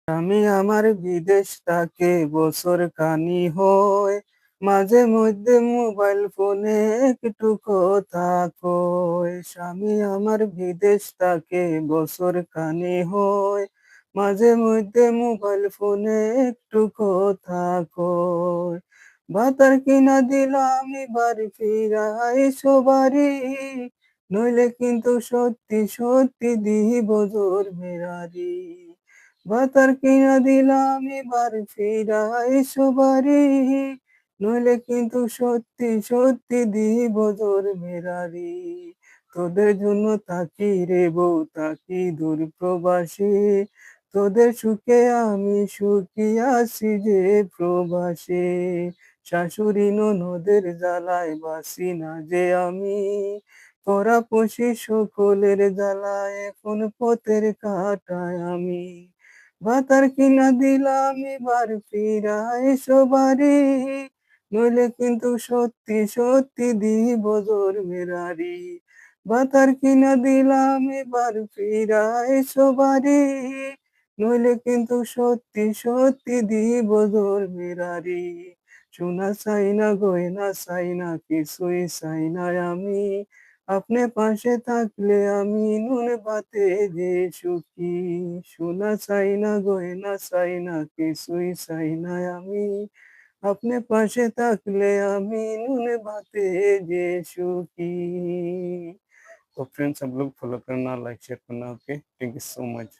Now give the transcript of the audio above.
আমি আমার বিদেশ তাকে বছর খানি হয়, মাঝে মধ্যে মোবাইল ফোনে একটু কথা কয়। স্বামী আমার বিদেশ তাকে বছর খানি হয়, মাঝে মধ্যে মোবাইল ফোনে একটু কথা কয়। ভাতার কিনা দিলাম এবার ফিরাই সবারই, নইলে কিন্তু সত্যি সত্যি দিব জোর মেরারি। ভাতার কিনা দিলাম এবার ফিরাই সবারই, নইলে কিন্তু সত্যি সত্যি দিব জোর মেরারি। তোদের জন্য থাকি রে বউ, থাকি দূর প্রবাসী, তোদের সুখে আমি সুখী আছি যে প্রবাসী। শাশুড়ি ননদের জ্বালায় বাসি না যে আমি, পরাপশি সকলের জ্বালায় এখন পথের কাটায় আমি। ভাতার কিনা দিলাম এবার ফিরাই সবারই, নইলে কিন্তু সত্যি সত্যি দিব জোর মেরারি। ভাতার কিনা দিলাম এবার ফিরাই সবারই, নইলে কিন্তু সত্যি সত্যি দিব জোর মেরারি। সোনা চাই না গয়না চাই না কিছুই চাই না আমি, আপনি পাশে থাকলে আমি নুন ভাতে যে সুখী। সোনা চাই না গয়না চাই না কিছুই চাই না আমি, আপনি পাশে থাকলে আমি নুন भाते যে সুখী। तो फ्रेंड्स, सब लोग फॉलो करना, लाइक शेयर करना। Okay, thank you so much.